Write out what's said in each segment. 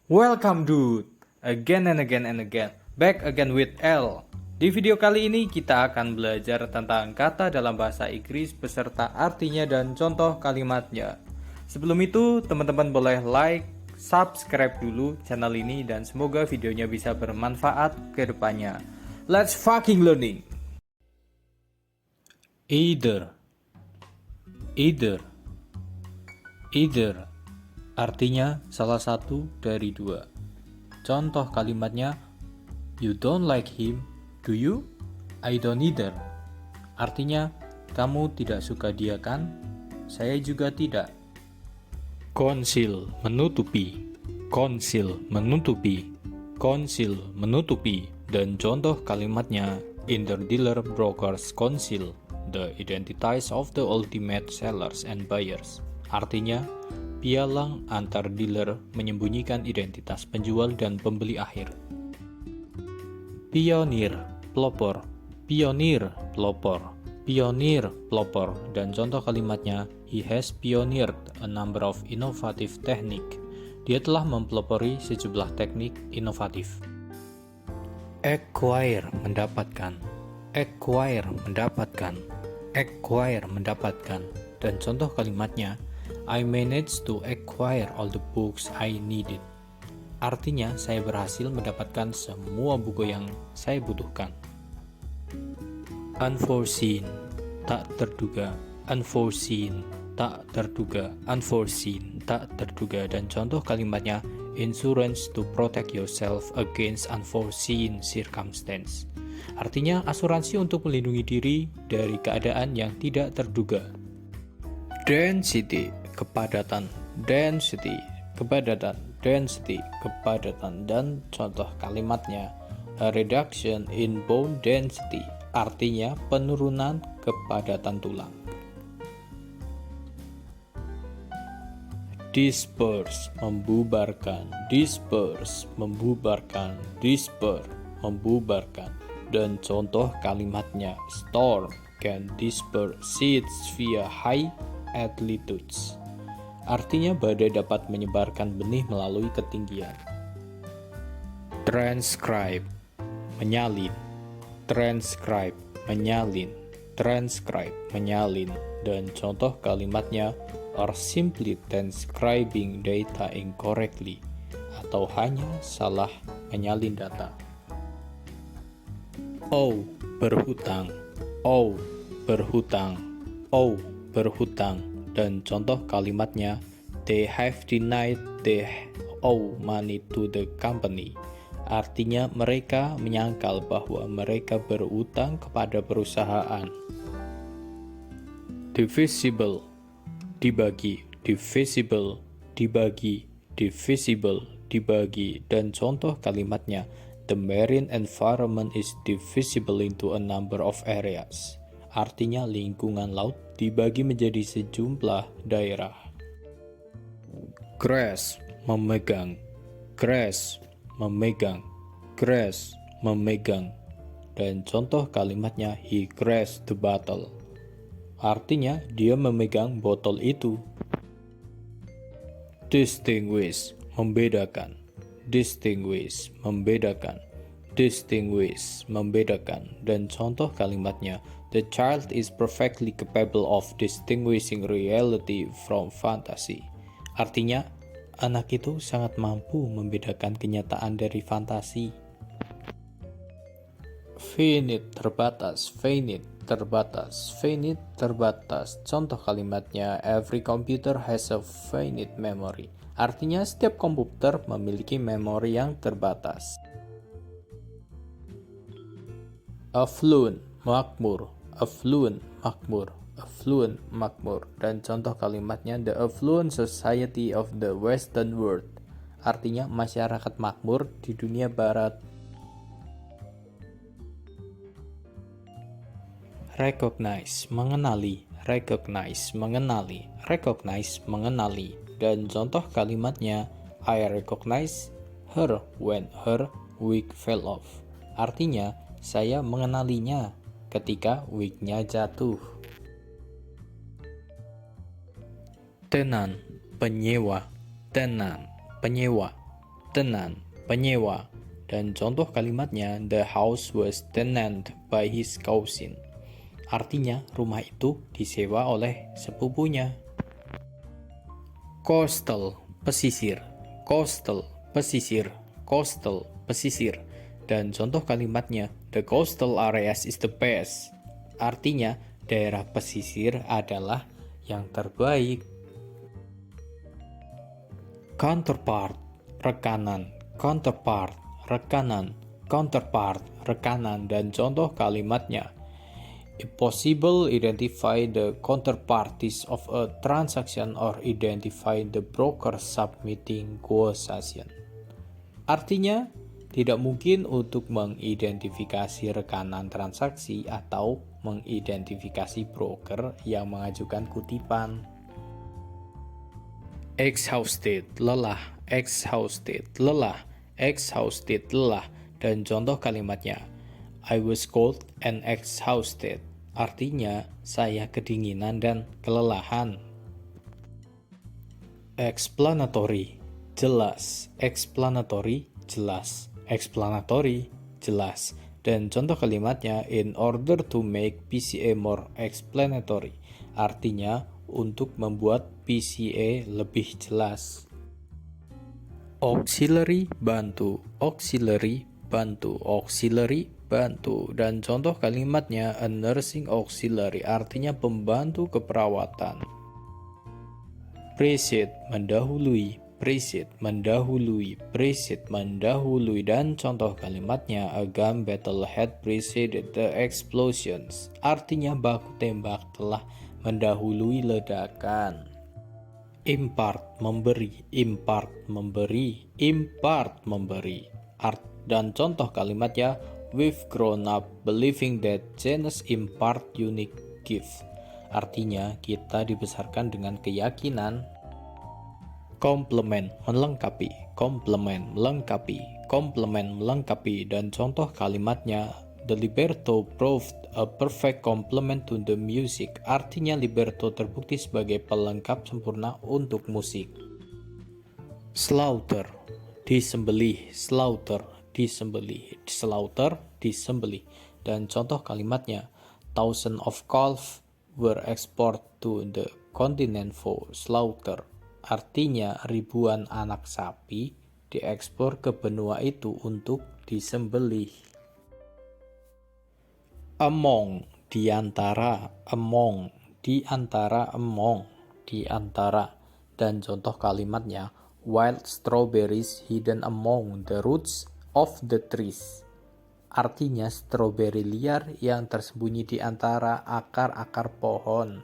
Welcome dude, again and again and again, back again with L. Di video kali ini kita akan belajar tentang kata dalam bahasa Inggris beserta artinya dan contoh kalimatnya. Sebelum itu, teman-teman boleh like, subscribe dulu channel ini dan semoga videonya bisa bermanfaat ke depannya. Let's fucking learning! Either, either, either. Artinya salah satu dari dua. Contoh kalimatnya, you don't like him, do you? I don't either. Artinya, kamu tidak suka dia kan? Saya juga tidak. Conceal, menutupi. Conceal, menutupi. Conceal, menutupi. Dan contoh kalimatnya, interdealer brokers conceal the identities of the ultimate sellers and buyers. Artinya, pialang antar dealer menyembunyikan identitas penjual dan pembeli akhir. Pionir, pelopor. Pionir, pelopor. Pionir, pelopor. Dan contoh kalimatnya, he has pioneered a number of innovative technique. Dia telah mempelopori sejumlah teknik inovatif. Acquire, mendapatkan. Acquire, mendapatkan. Acquire, mendapatkan. Dan contoh kalimatnya, I managed to acquire all the books I needed. Artinya, saya berhasil mendapatkan semua buku yang saya butuhkan. Unforeseen, tak terduga. Unforeseen, tak terduga. Unforeseen, tak terduga. Dan contoh kalimatnya, insurance to protect yourself against unforeseen circumstance. Artinya, asuransi untuk melindungi diri dari keadaan yang tidak terduga. Density, kepadatan. Density, kepadatan. Density, kepadatan. Dan contoh kalimatnya, a reduction in bone density. Artinya penurunan kepadatan tulang. Disperse, membubarkan. Disperse, membubarkan. Disperse, membubarkan. Dan contoh kalimatnya, storm can disperse seeds via high altitudes. Artinya badai dapat menyebarkan benih melalui ketinggian. Transcribe, menyalin. Transcribe, menyalin. Transcribe, menyalin. Dan contoh kalimatnya, are simply transcribing data incorrectly, atau hanya salah menyalin data. Berhutang. Berhutang. Berhutang. Dan contoh kalimatnya, they have denied they owe money to the company. Artinya mereka menyangkal bahwa mereka berutang kepada perusahaan. Divisible, dibagi. Divisible, dibagi. Divisible, dibagi. Dan contoh kalimatnya, the marine environment is divisible into a number of areas. Artinya lingkungan laut dibagi menjadi sejumlah daerah. Grasp, memegang. Grasp, memegang. Grasp, memegang. Dan contoh kalimatnya, he grasped the bottle. Artinya dia memegang botol itu. Distinguish, membedakan. Distinguish, membedakan. Distinguish, membedakan. Dan contoh kalimatnya, the child is perfectly capable of distinguishing reality from fantasy. Artinya, anak itu sangat mampu membedakan kenyataan dari fantasi. Finite, terbatas. Finite, terbatas. Finite, terbatas. Contoh kalimatnya, every computer has a finite memory. Artinya, setiap komputer memiliki memori yang terbatas. Affluent, makmur. Affluent, makmur. Affluent, makmur. Dan contoh kalimatnya, the affluent society of the western world. Artinya masyarakat makmur di dunia barat. Recognize, mengenali. Recognize, mengenali. Recognize, mengenali. Dan contoh kalimatnya, I recognize her when her wig fell off. Artinya, saya mengenalinya ketika wignya jatuh. Tenan, penyewa. Tenan, penyewa. tenant, penyewa. Dan contoh kalimatnya, the house was tenanted by his cousin. Artinya, rumah itu disewa oleh sepupunya. Coastal, pesisir. Coastal, pesisir. Coastal, pesisir. Dan contoh kalimatnya, the coastal areas is the best. Artinya, daerah pesisir adalah yang terbaik. Counterpart, rekanan. Counterpart, rekanan. Counterpart, rekanan. Dan contoh kalimatnya, if possible, identify the counterparties of a transaction or identify the broker submitting quotation. Artinya, tidak mungkin untuk mengidentifikasi rekanan transaksi atau mengidentifikasi broker yang mengajukan kutipan. Exhausted, lelah. Exhausted, lelah. Exhausted, lelah. Dan contoh kalimatnya, I was cold and exhausted. Artinya, saya kedinginan dan kelelahan. Explanatory, jelas. Explanatory, jelas. Explanatory, jelas. Dan contoh kalimatnya, in order to make PCA more explanatory. Artinya, untuk membuat PCA lebih jelas. Auxiliary, bantu. Auxiliary, bantu. Auxiliary, bantu. Dan contoh kalimatnya, a nursing auxiliary. Artinya pembantu keperawatan. Precede, mendahului. Precede, mendahului. Precede, mendahului. Dan contoh kalimatnya, a gun battle had preceded the explosions. Artinya baku tembak telah mendahului ledakan. Impart, memberi. Impart, memberi. Impart, memberi. Dan contoh kalimatnya, we've grown up believing that genus impart unique gift. Artinya, kita dibesarkan dengan keyakinan. Complement, melengkapi. Complement, melengkapi. Complement, melengkapi. Dan contoh kalimatnya, the libretto proved a perfect complement to the music. Artinya libretto terbukti sebagai pelengkap sempurna untuk musik. Slaughter, disembelih. Slaughter, disembelih. Slaughter, disembelih. Dan contoh kalimatnya, thousands of calves were exported to the continent for slaughter. Artinya ribuan anak sapi diekspor ke benua itu untuk disembelih. Among, diantara. Among, diantara. Among, diantara. Dan contoh kalimatnya, wild strawberries hidden among the roots of the trees. Artinya stroberi liar yang tersembunyi di antara akar-akar pohon.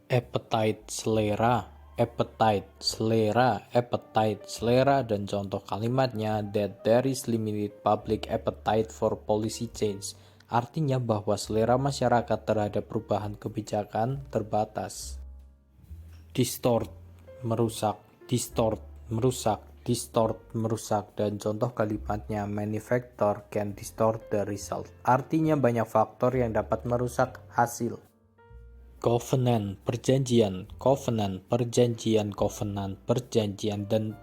Appetite, selera. Appetite, selera. Appetite, selera. Dan contoh kalimatnya, that there is limited public appetite for policy change. Artinya bahwa selera masyarakat terhadap perubahan kebijakan terbatas. Distort, merusak. Distort, merusak. Distort, merusak. Dan contoh kalimatnya, many factors can distort the result. Artinya banyak faktor yang dapat merusak hasil. Covenant, perjanjian. Covenant, perjanjian. Covenant, perjanjian. Dan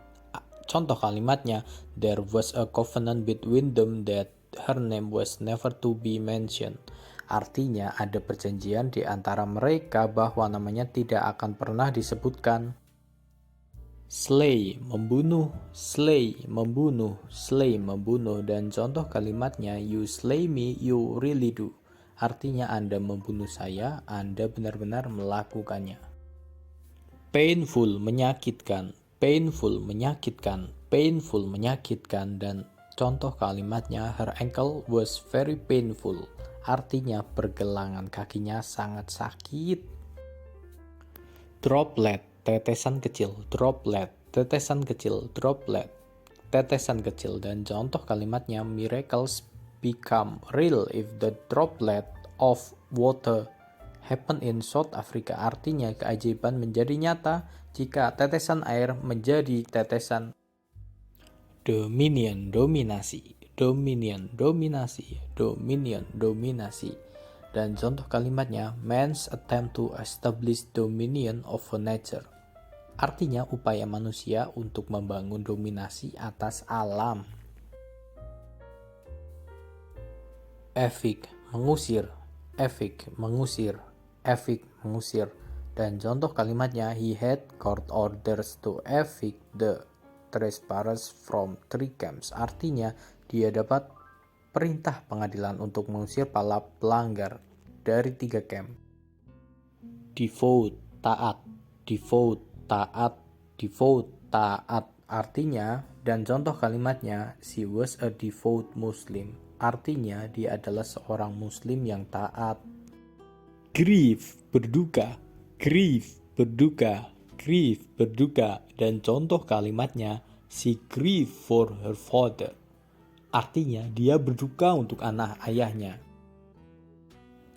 contoh kalimatnya, there was a covenant between them that her name was never to be mentioned. Artinya ada perjanjian di antara mereka bahwa namanya tidak akan pernah disebutkan. Slay, membunuh. Slay, membunuh. Slay, membunuh. Dan contoh kalimatnya, you slay me, you really do. Artinya Anda membunuh saya, Anda benar-benar melakukannya. Painful, menyakitkan. Painful, menyakitkan. Painful, menyakitkan. Dan contoh kalimatnya, her ankle was very painful. Artinya pergelangan kakinya sangat sakit. Droplet, tetesan kecil. Droplet, tetesan kecil. Droplet, tetesan kecil. Dan contoh kalimatnya, miracles become real if the droplet of water happen in South Africa. Artinya keajaiban menjadi nyata jika tetesan air menjadi tetesan. Dominion, dominasi. Dominion, dominasi. Dominion, dominasi. Dan contoh kalimatnya, man's attempt to establish dominion over nature. artinya upaya manusia untuk membangun dominasi atas alam. Evict, mengusir, evict, mengusir, evict, mengusir. Dan contoh kalimatnya, he had court orders to evict the trespassers from 3 camps. Artinya, dia dapat perintah pengadilan untuk mengusir para pelanggar dari 3 camp. Devote, taat, devote, taat, devote, taat. Artinya, dan contoh kalimatnya, she was a devout Muslim. Artinya, dia adalah seorang Muslim yang taat. Grieve, berduka, grieve, berduka, grieve, berduka. Dan contoh kalimatnya, she grieved for her father. Artinya, dia berduka untuk anak ayahnya.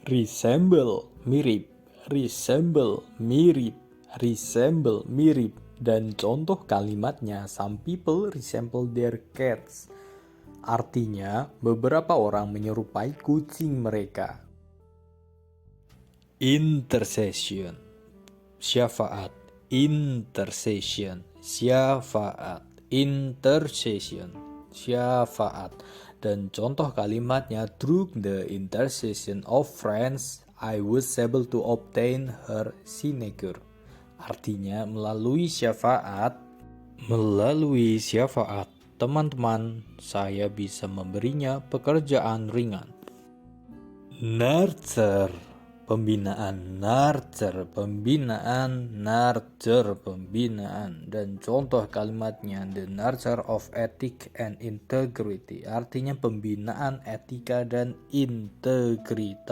Resemble, mirip, resemble, mirip, resemble, mirip. Dan contoh kalimatnya, some people resemble their cats. Artinya, beberapa orang menyerupai kucing mereka. Intercession, syafaat, intercession, syafaat, intercession, syafaat. Dan contoh kalimatnya, through the intercession of friends, I was able to obtain her signature. Artinya, melalui syafaat, teman-teman, saya bisa memberinya pekerjaan ringan. Nurture, pembinaan, nurture, pembinaan, nurture, pembinaan. Dan contoh kalimatnya, the nurture of ethic and integrity. Artinya pembinaan etika dan integritas.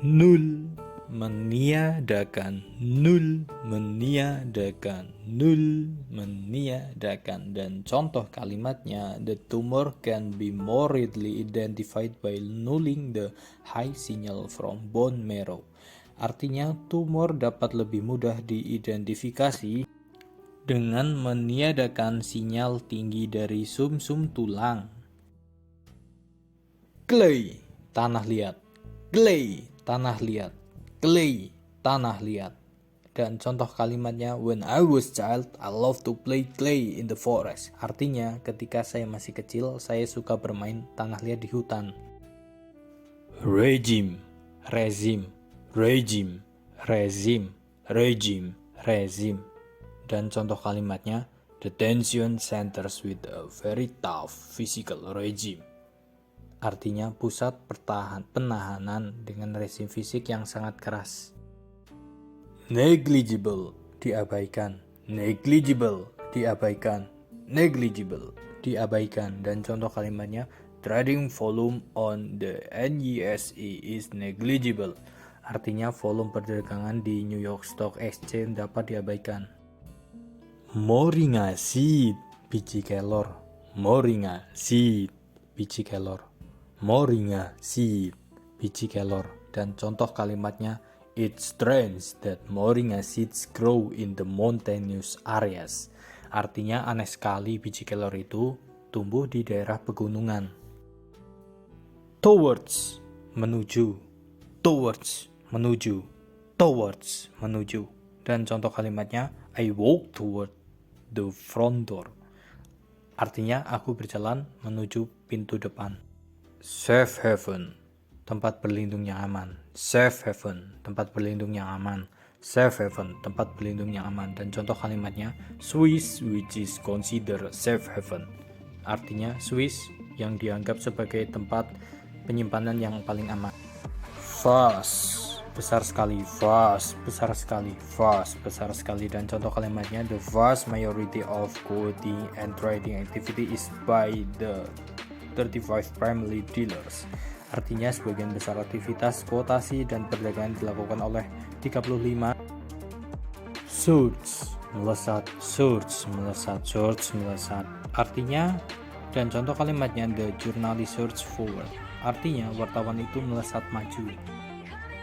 Null, meniadakan, null, meniadakan, null, meniadakan. Dan contoh kalimatnya, the tumor can be more readily identified by nulling the high signal from bone marrow. Artinya, tumor dapat lebih mudah diidentifikasi dengan meniadakan sinyal tinggi dari sumsum tulang. Clay, tanah liat, clay, tanah liat, clay, tanah liat. Dan contoh kalimatnya, when I was child, I love to play clay in the forest. Artinya, ketika saya masih kecil, saya suka bermain tanah liat di hutan. Regime, rezim, regime, rezim, regime, rezim. Dan contoh kalimatnya, the tension centers with a very tough physical regime. Artinya pusat penahanan dengan rezim fisik yang sangat keras. Negligible, diabaikan, negligible, diabaikan, negligible, diabaikan. Dan contoh kalimatnya, trading volume on the NYSE is negligible. Artinya volume perdagangan di New York Stock Exchange dapat diabaikan. Moringa seed, biji kelor, moringa seed, biji kelor, moringa seed, biji kelor. Dan contoh kalimatnya, it's strange that moringa seeds grow in the mountainous areas. Artinya aneh sekali biji kelor itu tumbuh di daerah pegunungan. Towards, menuju, towards, menuju, towards, menuju. Dan contoh kalimatnya, I walk toward the front door. Artinya aku berjalan menuju pintu depan. Safe haven, tempat berlindung yang aman. Safe haven, tempat berlindung yang aman. Safe haven, tempat berlindung yang aman. Dan contoh kalimatnya, Swiss which is considered safe haven. Artinya Swiss yang dianggap sebagai tempat penyimpanan yang paling aman. Vast, besar sekali. Vast, besar sekali. Vast, besar sekali. Dan contoh kalimatnya, the vast majority of quoting and trading activity is by the 35 primary dealers. Artinya sebagian besar aktivitas kuotasi dan perdagangan dilakukan oleh 35. Surge, melesat, surge, melesat, surge, melesat. Artinya, dan contoh kalimatnya, the journalist surge forward. Artinya wartawan itu melesat maju.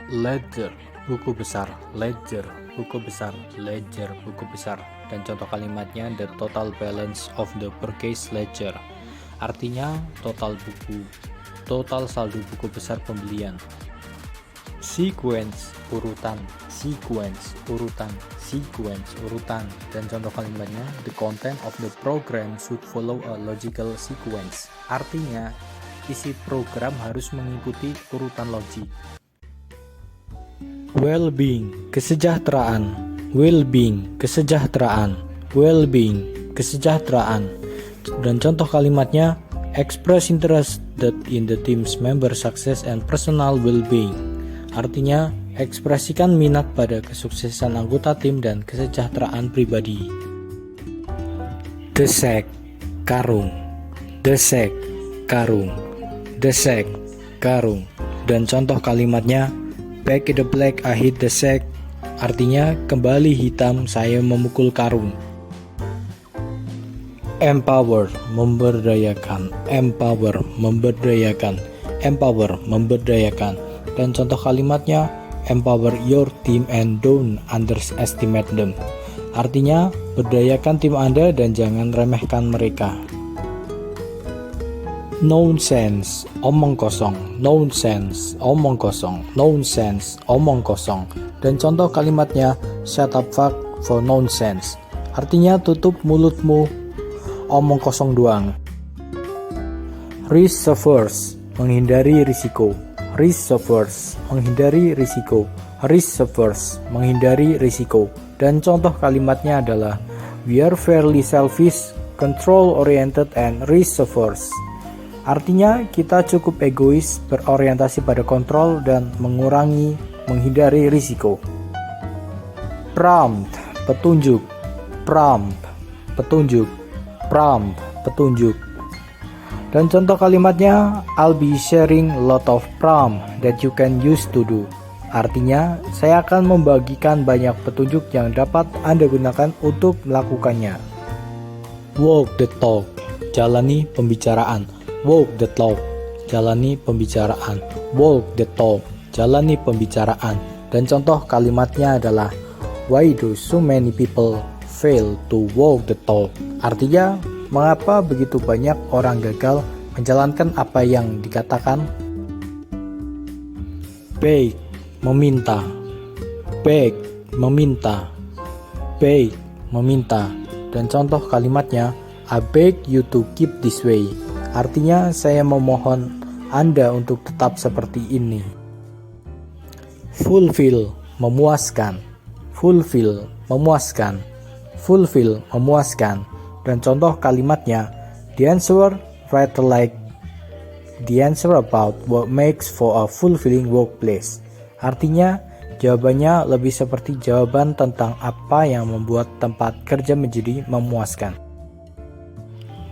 Ledger, buku besar. Ledger, buku besar. Ledger, buku besar. Dan contoh kalimatnya, the total balance of the purchase ledger. Artinya total saldo buku besar pembelian. Sequence, urutan. Sequence, urutan. Sequence, urutan. Dan contoh kalimatnya, the content of the program should follow a logical sequence. Artinya, isi program harus mengikuti urutan logik. Well-being, kesejahteraan. Well-being, kesejahteraan. Well-being, kesejahteraan. Dan contoh kalimatnya, express interest in the team's member success and personal well-being. Artinya, ekspresikan minat pada kesuksesan anggota tim dan kesejahteraan pribadi. Desek, karung. Desek, karung. Desek, karung. Dan contoh kalimatnya, back in the black I hit the sack. Artinya, kembali hitam saya memukul karung. Empower, memberdayakan. Empower, memberdayakan. Empower, memberdayakan. Dan contoh kalimatnya, empower your team and don't underestimate them. Artinya, berdayakan tim Anda dan jangan remehkan mereka. Nonsense, omong kosong. Nonsense, omong kosong. Nonsense, omong kosong. Dan contoh kalimatnya, shut up fuck for nonsense. Artinya, tutup mulutmu, omong kosong doang. Risk averse, menghindari risiko. Risk averse, menghindari risiko. Risk averse, menghindari risiko. Dan contoh kalimatnya adalah, we are fairly selfish, control oriented and risk averse. Artinya, kita cukup egois, berorientasi pada kontrol dan menghindari risiko. Prompt, petunjuk. Prompt, petunjuk. Prompt, petunjuk. Dan contoh kalimatnya, I'll be sharing a lot of prompt that you can use to do. Artinya, saya akan membagikan banyak petunjuk yang dapat Anda gunakan untuk melakukannya. Walk the talk, jalani pembicaraan. Walk the talk, jalani pembicaraan. Walk the talk, jalani pembicaraan. Dan contoh kalimatnya adalah, why do so many people fail to walk the talk? Artinya, mengapa begitu banyak orang gagal menjalankan apa yang dikatakan? Beg, meminta. Beg, meminta. Beg, meminta. Dan contoh kalimatnya, I beg you to keep this way. Artinya, saya memohon Anda untuk tetap seperti ini. Fulfill, memuaskan. Fulfill, memuaskan. Fulfill, memuaskan. Dan contoh kalimatnya, the answer about what makes for a fulfilling workplace. Artinya, jawabannya lebih seperti jawaban tentang apa yang membuat tempat kerja menjadi memuaskan.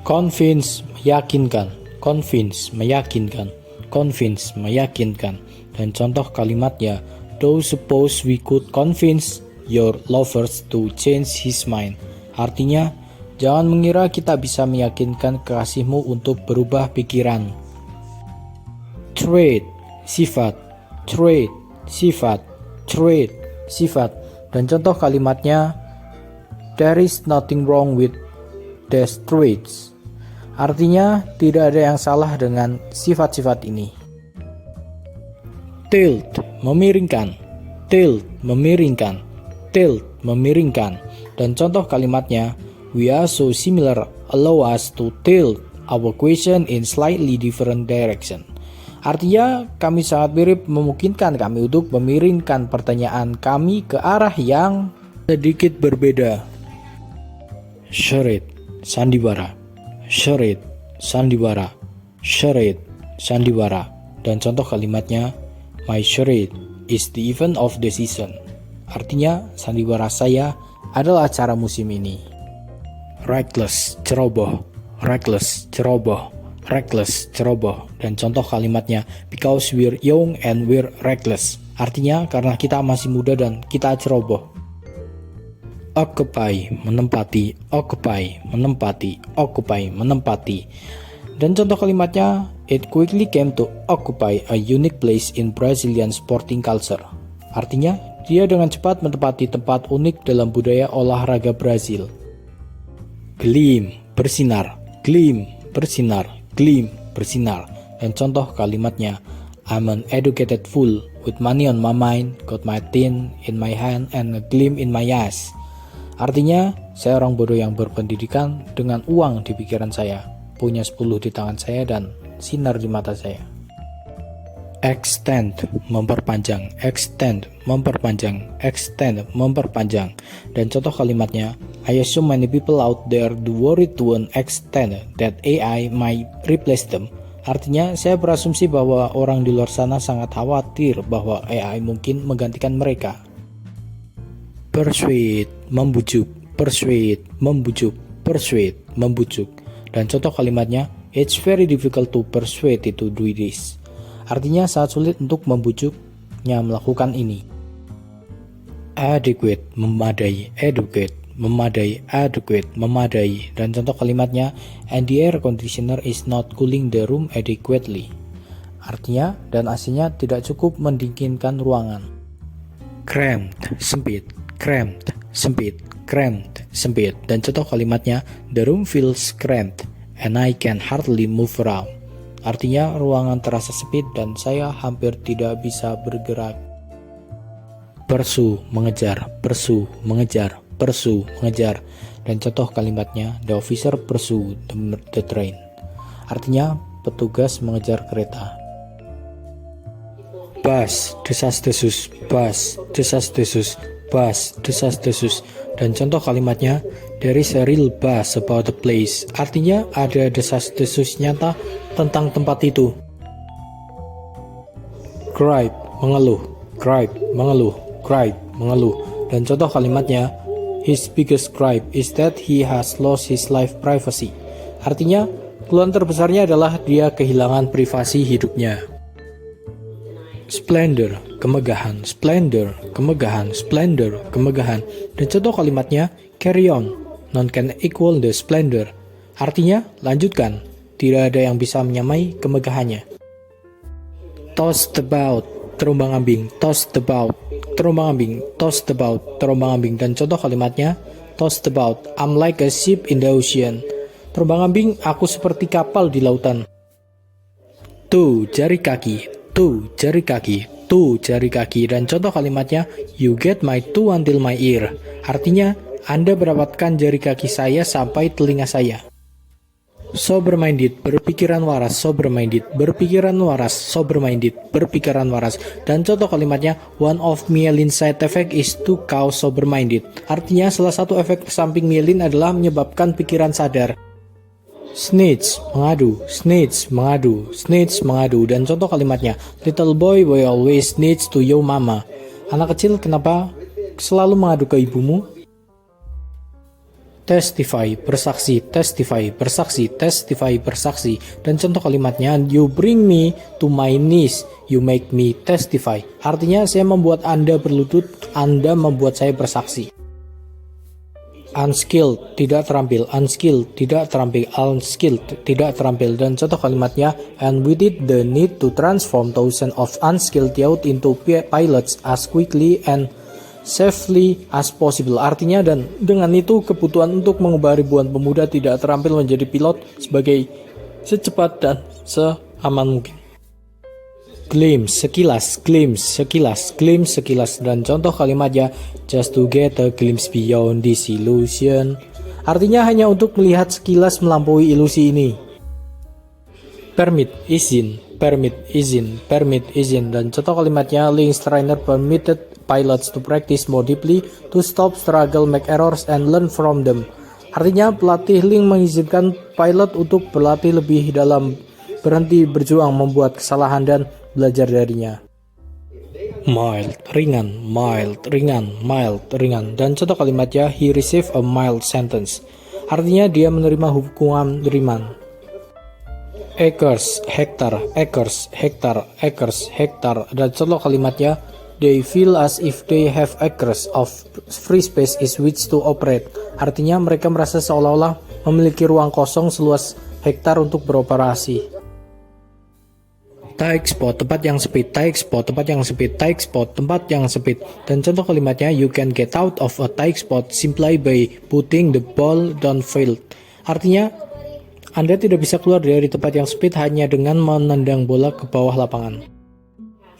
Convince, meyakinkan. Convince, meyakinkan. Convince, meyakinkan. Dan contoh kalimatnya, though suppose we could convince your lovers to change his mind. Artinya, jangan mengira kita bisa meyakinkan kekasihmu untuk berubah pikiran. Trait, sifat. Trait, sifat. Trait, sifat. Dan contoh kalimatnya, there is nothing wrong with these traits. Artinya, tidak ada yang salah dengan sifat-sifat ini. Tilt, memiringkan. Tilt, memiringkan. Tilt, memiringkan. Dan contoh kalimatnya, we are so similar, allow us to tilt our question in slightly different direction. Artinya, kami sangat mirip, memungkinkan kami untuk memiringkan pertanyaan kami ke arah yang sedikit berbeda. Charade, sandiwara. Charade, sandiwara. Charade, sandiwara. Dan contoh kalimatnya, my charade is the event of the season. Artinya, sandiwara saya adalah acara musim ini. Reckless, ceroboh. Reckless, ceroboh. Reckless, ceroboh. Dan contoh kalimatnya, because we're young and we're reckless. Artinya, karena kita masih muda dan kita ceroboh. Occupy, menempati. Occupy, menempati. Occupy, menempati. Dan contoh kalimatnya, it quickly came to occupy a unique place in Brazilian sporting culture. Artinya, dia dengan cepat menempati tempat unik dalam budaya olahraga Brazil. Gleam, bersinar. Gleam, bersinar. Gleam, bersinar. Dan contoh kalimatnya, I'm an educated fool with money on my mind, got my tin in my hand and a gleam in my eyes. Artinya, saya orang bodoh yang berpendidikan dengan uang di pikiran saya, punya 10 di tangan saya dan sinar di mata saya. Extend, memperpanjang, extend, memperpanjang, extend, memperpanjang. Dan contoh kalimatnya, I assume many people out there do worry to an extent that AI might replace them. Artinya, saya berasumsi bahwa orang di luar sana sangat khawatir bahwa AI mungkin menggantikan mereka. Persuade, membujuk, persuade, membujuk, persuade, membujuk. Dan contoh kalimatnya, it's very difficult to persuade it to do this. Artinya sangat sulit untuk membujuknya melakukan ini. Adequate, memadai, educate, memadai, adequate, memadai. Dan contoh kalimatnya, and the air conditioner is not cooling the room adequately. Artinya, dan AC-nya tidak cukup mendinginkan ruangan. Cramped, sempit, cramped, sempit, cramped, sempit. Dan contoh kalimatnya, the room feels cramped and I can hardly move around. Artinya ruangan terasa sempit dan saya hampir tidak bisa bergerak. Pursue, mengejar, pursue, mengejar, pursue, mengejar. Dan contoh kalimatnya, the officer pursue the train. Artinya petugas mengejar kereta. Bus, desas-desus, bus, desas-desus, bus, desas-desus. Dan contoh kalimatnya, there is a real buzz about the place. Artinya ada desas-desus nyata tentang tempat itu. Gripe, mengeluh, gripe, mengeluh, gripe, mengeluh. Dan contoh kalimatnya, his biggest gripe is that he has lost his life privacy. Artinya, keluhan terbesarnya adalah dia kehilangan privasi hidupnya. Splendor, kemegahan, splendor, kemegahan, splendor, kemegahan. Dan contoh kalimatnya, carry on, none can equal the splendor. Artinya, lanjutkan, tidak ada yang bisa menyamai kemegahannya. Tossed about, terombang-ambing, tossed about, terombang-ambing, tossed about, terombang-ambing. Dan contoh kalimatnya, tossed about, I'm like a ship in the ocean. Terombang-ambing, aku seperti kapal di lautan. Tuh, jari kaki, tuh, jari kaki, tuh, jari kaki. Dan contoh kalimatnya, you get my toe until my ear. Artinya, Anda mendapatkan jari kaki saya sampai telinga saya. Sober-minded, berpikiran waras, sober-minded, berpikiran waras, sober-minded, berpikiran waras. Dan contoh kalimatnya, one of myelin side effect is to cause sober-minded. Artinya, salah satu efek samping myelin adalah menyebabkan pikiran sadar. Snitch, mengadu, snitch, mengadu, snitch, mengadu. Dan contoh kalimatnya, little boy will always snitch to your mama. Anak kecil kenapa selalu mengadu ke ibumu? Testify, bersaksi, testify, bersaksi, testify, bersaksi. Dan contoh kalimatnya, you bring me to my knees, you make me testify. Artinya, saya membuat Anda berlutut, Anda membuat saya bersaksi. Unskilled, tidak terampil, unskilled, tidak terampil, unskilled, tidak terampil. Dan contoh kalimatnya, and with it the need to transform thousands of unskilled youth into pilots as quickly and safely as possible. Artinya, dan dengan itu kebutuhan untuk mengubah ribuan pemuda tidak terampil menjadi pilot sebagai secepat dan seaman mungkin. Glimpse, sekilas, glimpse, sekilas, glimpse, sekilas. Dan contoh kalimatnya, just to get a glimpse beyond this illusion. Artinya hanya untuk melihat sekilas melampaui ilusi ini. Permit, izin, permit, izin, permit, izin. Dan contoh kalimatnya, Lynx trainer permitted pilots to practice more deeply, to stop struggle, make errors, and learn from them. Artinya pelatih Lynx mengizinkan pilot untuk berlatih lebih dalam, berhenti berjuang membuat kesalahan dan belajar darinya. Mild, ringan, mild, ringan, mild, ringan. Dan contoh kalimatnya, he received a mild sentence. Artinya dia menerima hukuman ringan. Acres, hektar, acres, hektar, acres, hektar. Dan contoh kalimatnya, they feel as if they have acres of free space is which to operate. Artinya mereka merasa seolah-olah memiliki ruang kosong seluas hektar untuk beroperasi. Tight spot, tempat yang sempit, tight spot, tempat yang sempit, tight spot, tempat yang sempit. Dan contoh kalimatnya, you can get out of a tight spot simply by putting the ball downfield. Artinya, Anda tidak bisa keluar dari tempat yang sempit hanya dengan menendang bola ke bawah lapangan.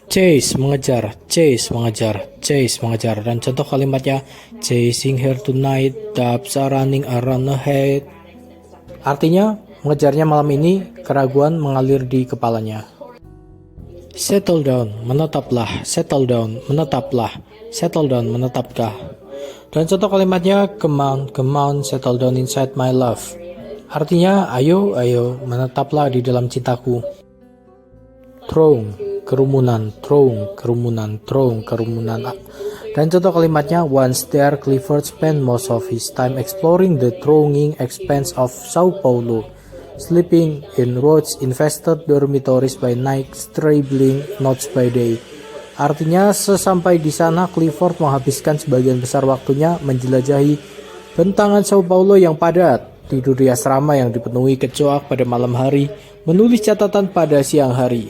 Chase, mengejar, chase, mengejar, chase, mengejar. Dan contoh kalimatnya, chasing her tonight, doves are running around ahead. Artinya, mengejarnya malam ini, keraguan mengalir di kepalanya. Settle down, menetaplah, settle down, menetaplah, settle down, menetapkah. Dan contoh kalimatnya, come on, settle down inside my love. Artinya, ayo, menetaplah di dalam cintaku. Throng, kerumunan, throng, kerumunan, throng, kerumunan. Dan contoh kalimatnya, once there, Clifford spent most of his time exploring the thronging expanse of Sao Paulo, sleeping in roach-infested dormitories by night, traveling notes by day. Artinya, sesampai di sana, Clifford menghabiskan sebagian besar waktunya menjelajahi bentangan Sao Paulo yang padat, tidur di asrama yang dipenuhi kecoak pada malam hari, menulis catatan pada siang hari.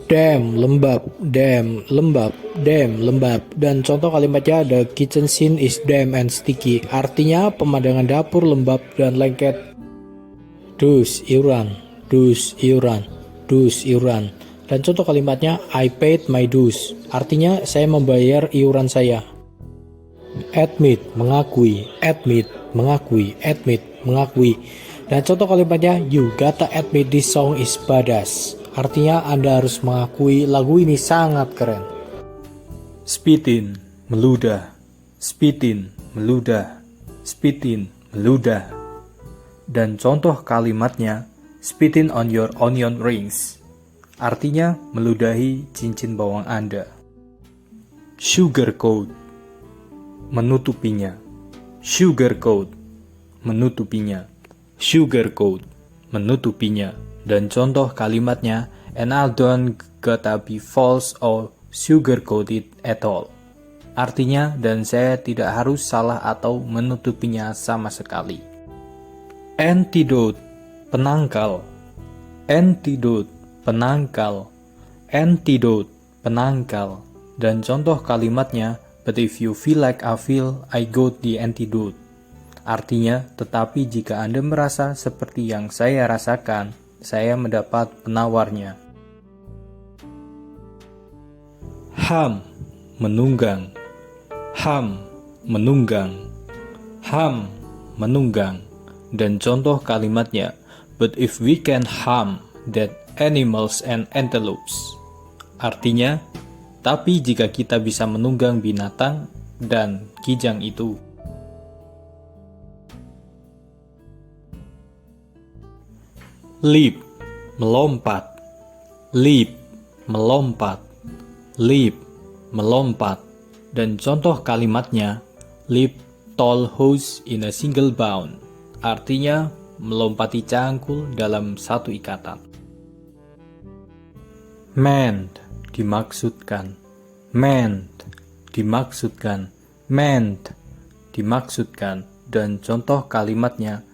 Damn, lembab, damn, lembab, damn, lembab. Dan contoh kalimatnya, the kitchen scene is damp and sticky. Artinya, pemandangan dapur lembab dan lengket. Dus, iuran, dus, iuran, dus, iuran. Dan contoh kalimatnya, I paid my dues. Artinya, saya membayar iuran saya. Admit, mengakui, admit, mengakui, admit, mengakui. Dan contoh kalimatnya, you gotta admit this song is badass. Artinya, Anda harus mengakui lagu ini sangat keren. Spitin, meludah, spitin, meludah, spitin, meludah. Dan contoh kalimatnya, spitin on your onion rings. Artinya, meludahi cincin bawang Anda. Sugarcoat, menutupinya. Sugarcoat, menutupinya. Sugarcoat, menutupinya. Dan contoh kalimatnya, and I don't gotta be false or sugarcoated at all. Artinya, dan saya tidak harus salah atau menutupinya sama sekali. Antidote, penangkal. Antidote, penangkal. Antidote, penangkal. Dan contoh kalimatnya, but if you feel like I feel, I got the antidote. Artinya, tetapi jika Anda merasa seperti yang saya rasakan, saya mendapat penawarnya. Ham, menunggang. Ham, menunggang. Ham, menunggang. Dan contoh kalimatnya, but if we can harm that animals and antelopes. Artinya, tapi jika kita bisa menunggang binatang dan kijang itu. Leap, melompat. Leap, melompat. Leap, melompat. Dan contoh kalimatnya, leap tall house in a single bound. Artinya, melompati cangkul dalam satu ikatan. Meant, dimaksudkan. Meant, dimaksudkan. Meant, dimaksudkan. Dan contoh kalimatnya,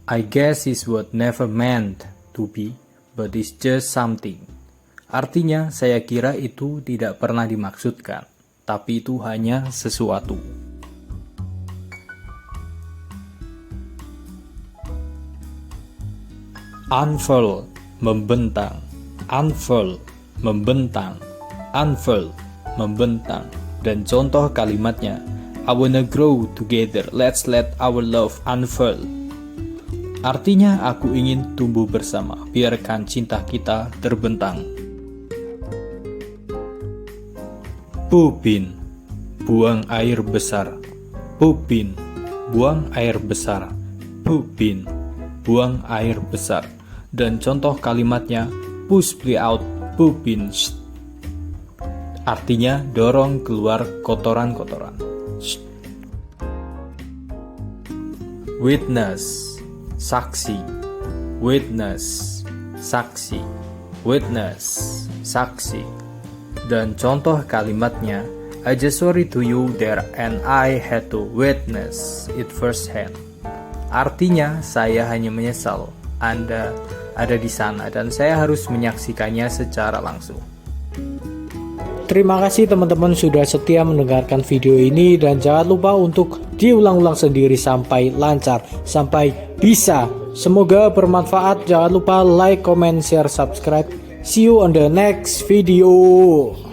I guess is what never meant to be, but it's just something. Artinya, saya kira itu tidak pernah dimaksudkan, tapi itu hanya sesuatu. Unfurl, membentang. Unfurl, membentang. Unfurl, membentang. Dan contoh kalimatnya, I wanna grow together, let's let our love unfurl. Artinya, aku ingin tumbuh bersama, biarkan cinta kita terbentang. Pupin, buang air besar. Pupin, buang air besar. Pupin, buang air besar. Dan contoh kalimatnya, push play out, pupin. Artinya, dorong keluar kotoran-kotoran. Witness, saksi. Witness, saksi. Witness, saksi. Dan contoh kalimatnya, I just sorry to you there and I had to witness it firsthand. Artinya, saya hanya menyesal Anda ada di sana dan saya harus menyaksikannya secara langsung. Terima kasih teman-teman sudah setia mendengarkan video ini, dan jangan lupa untuk diulang-ulang sendiri sampai lancar, sampai bisa. Semoga bermanfaat. Jangan lupa like, comment, share, subscribe. See you on the next video.